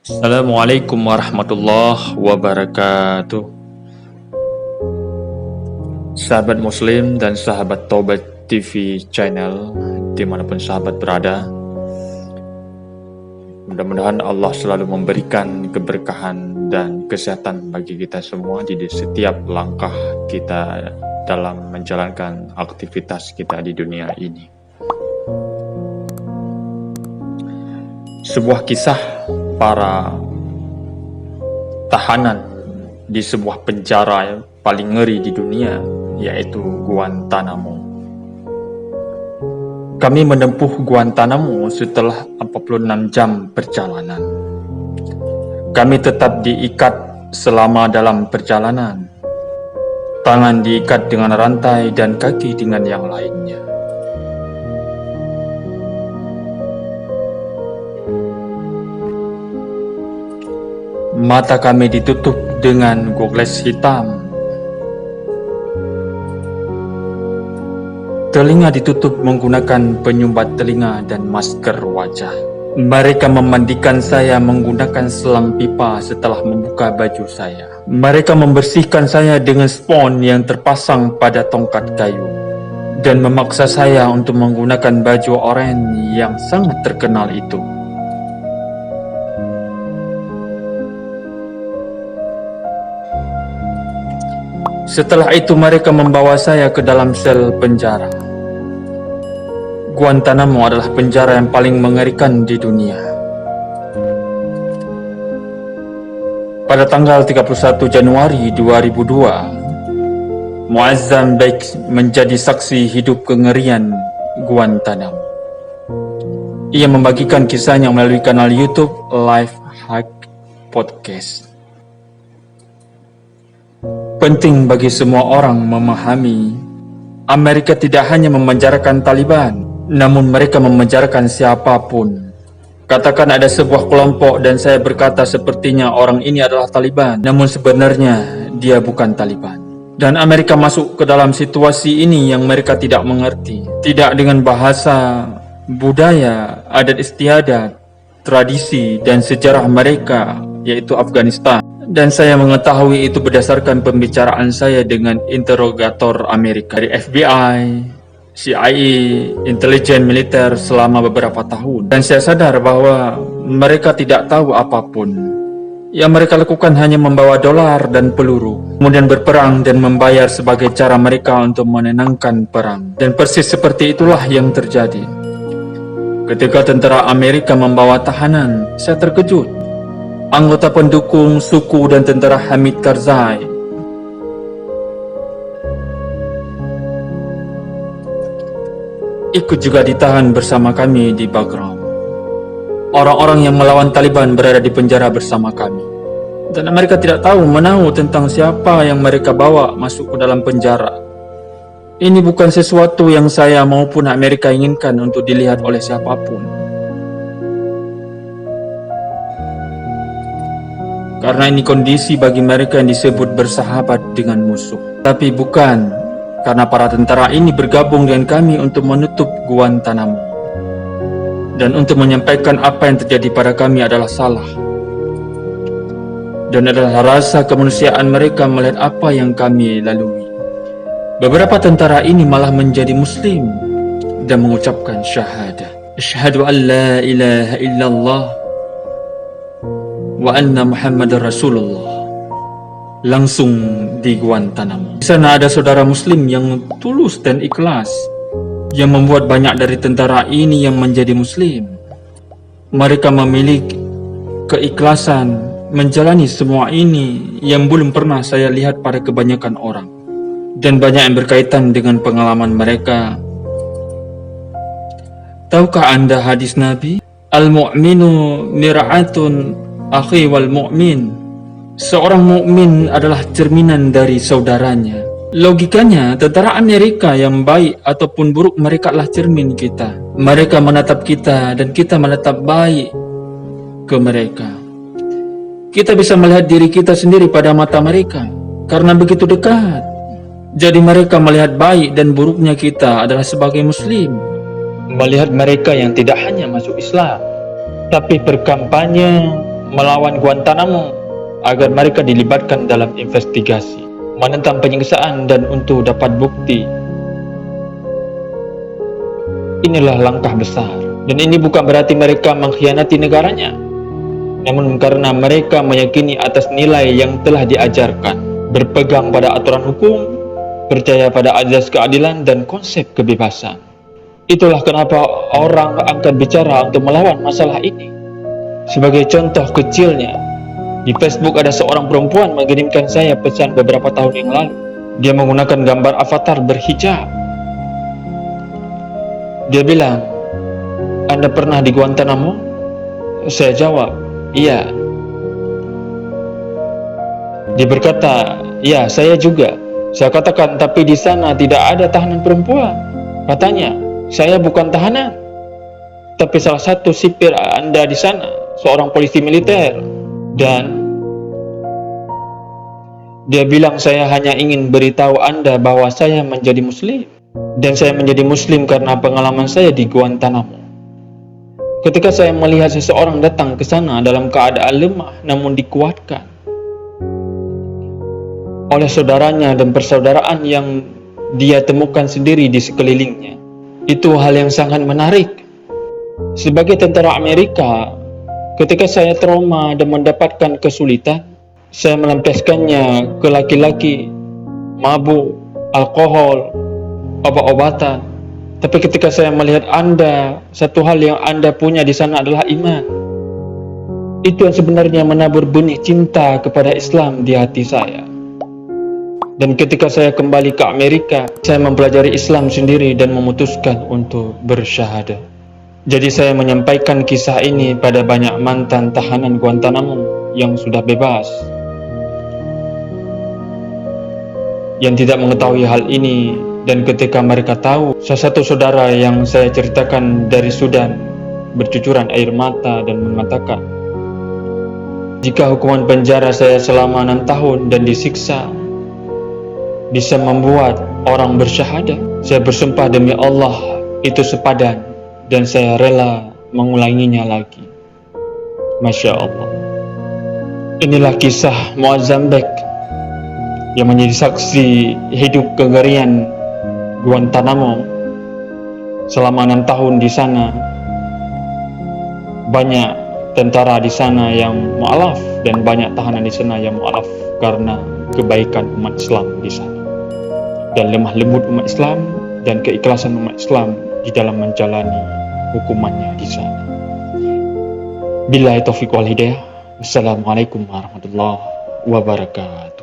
Assalamualaikum warahmatullahi wabarakatuh. Sahabat Muslim dan sahabat Taubat TV channel dimanapun sahabat berada, mudah-mudahan Allah selalu memberikan keberkahan dan kesehatan bagi kita semua di setiap langkah kita dalam menjalankan aktivitas kita di dunia ini. Sebuah kisah para tahanan di sebuah penjara yang paling ngeri di dunia, yaitu Guantanamo. Kami menempuh Guantanamo setelah 46 jam perjalanan. Kami tetap diikat selama dalam perjalanan. Tangan diikat dengan rantai dan kaki dengan yang lainnya. Mata kami ditutup dengan gogles hitam. Telinga ditutup menggunakan penyumbat telinga dan masker wajah. Mereka memandikan saya menggunakan selang pipa setelah membuka baju saya. Mereka membersihkan saya dengan spons yang terpasang pada tongkat kayu. Dan memaksa saya untuk menggunakan baju oranye yang sangat terkenal itu. Setelah itu mereka membawa saya ke dalam sel penjara. Guantanamo adalah penjara yang paling mengerikan di dunia. Pada tanggal 31 Januari 2002, Muazzam Baik menjadi saksi hidup kengerian Guantanamo. Ia membagikan kisahnya melalui kanal YouTube Life Hack Podcast. Penting bagi semua orang memahami, Amerika tidak hanya memenjarakan Taliban, namun mereka memenjarakan siapapun. Katakan ada sebuah kelompok dan saya berkata sepertinya orang ini adalah Taliban, namun sebenarnya dia bukan Taliban. Dan Amerika masuk ke dalam situasi ini yang mereka tidak mengerti. Tidak dengan bahasa, budaya, adat istiadat, tradisi, dan sejarah mereka, yaitu Afghanistan. Dan saya mengetahui itu berdasarkan pembicaraan saya dengan interogator Amerika dari FBI, CIA, intelijen militer selama beberapa tahun. Dan saya sadar bahwa mereka tidak tahu apapun. Yang mereka lakukan hanya membawa dolar dan peluru, kemudian berperang dan membayar sebagai cara mereka untuk menenangkan perang. Dan persis seperti itulah yang terjadi. Ketika tentara Amerika membawa tahanan, saya terkejut. Anggota pendukung suku dan tentara Hamid Karzai ikut juga ditahan bersama kami di Bagram. Orang-orang yang melawan Taliban berada di penjara bersama kami. Dan mereka tidak tahu menahu tentang siapa yang mereka bawa masuk ke dalam penjara. Ini bukan sesuatu yang saya maupun Amerika inginkan untuk dilihat oleh siapapun. Karena ini kondisi bagi mereka yang disebut bersahabat dengan musuh. Tapi bukan, karena para tentara ini bergabung dengan kami untuk menutup Guantanamo. Dan untuk menyampaikan apa yang terjadi pada kami adalah salah. Dan adalah rasa kemanusiaan mereka melihat apa yang kami lalui. Beberapa tentara ini malah menjadi muslim dan mengucapkan syahadah. Asyhadu an la ilaha illallah wa anna Muhammadar Rasulullah. Langsung di Guantanamo. Di sana ada saudara muslim yang tulus dan ikhlas, yang membuat banyak dari tentara ini yang menjadi muslim. Mereka memiliki keikhlasan menjalani semua ini yang belum pernah saya lihat pada kebanyakan orang. Dan banyak yang berkaitan dengan pengalaman mereka. Tahukah Anda hadis Nabi? Al-mu'minu mir'atun akhi wal mu'min. Seorang mukmin adalah cerminan dari saudaranya. Logikanya, tentara Amerika yang baik ataupun buruk mereka adalah cermin kita. Mereka menatap kita dan kita menatap baik ke mereka. Kita bisa melihat diri kita sendiri pada mata mereka karena begitu dekat. Jadi mereka melihat baik dan buruknya kita adalah sebagai muslim. Melihat mereka yang tidak hanya masuk Islam, tapi berkampanye melawan Guantanamo agar mereka dilibatkan dalam investigasi, menentang penyiksaan dan untuk dapat bukti. Inilah langkah besar, dan ini bukan berarti mereka mengkhianati negaranya, namun karena mereka meyakini atas nilai yang telah diajarkan, berpegang pada aturan hukum, percaya pada azas keadilan dan konsep kebebasan. Itulah kenapa orang akan bicara untuk melawan masalah ini. Sebagai contoh kecilnya, di Facebook ada seorang perempuan mengirimkan saya pesan beberapa tahun yang lalu. Dia menggunakan gambar avatar berhijab. Dia bilang, "Anda pernah di Guantanamo?" Saya jawab, "Iya." Dia berkata, "Ya, saya juga." Saya katakan, "Tapi di sana tidak ada tahanan perempuan." Katanya, "Saya bukan tahanan, tapi salah satu sipir Anda di sana, seorang polisi militer." Dan dia bilang, "Saya hanya ingin beritahu Anda bahwa saya menjadi muslim. Dan saya menjadi muslim karena pengalaman saya di Guantanamo. Ketika saya melihat seseorang datang ke sana dalam keadaan lemah namun dikuatkan oleh saudaranya dan persaudaraan yang dia temukan sendiri di sekelilingnya. Itu hal yang sangat menarik. Sebagai tentara Amerika, ketika saya trauma dan mendapatkan kesulitan, saya melampiaskannya ke laki-laki, mabuk, alkohol, obat-obatan. Tapi ketika saya melihat Anda, satu hal yang Anda punya di sana adalah iman. Itu yang sebenarnya menabur benih cinta kepada Islam di hati saya. Dan ketika saya kembali ke Amerika, saya mempelajari Islam sendiri dan memutuskan untuk bersyahadah. Jadi saya menyampaikan kisah ini pada banyak mantan tahanan Guantanamo yang sudah bebas, yang tidak mengetahui hal ini. Dan ketika mereka tahu, salah satu saudara yang saya ceritakan dari Sudan bercucuran air mata dan mengatakan, "Jika hukuman penjara saya selama 6 tahun dan disiksa bisa membuat orang bersyahadah, saya bersumpah demi Allah itu sepadan dan saya rela mengulanginya lagi." Masya Allah. Inilah kisah Muazzam Bek yang menjadi saksi hidup kengerian Guantanamo selama 6 tahun di sana. Banyak tentara di sana yang mu'alaf dan banyak tahanan di sana yang mu'alaf karena kebaikan umat Islam di sana dan lemah lembut umat Islam dan keikhlasan umat Islam di dalam menjalani hukumannya di sana. Billahi taufiq wal hidayah. Wassalamualaikum warahmatullahi wabarakatuh.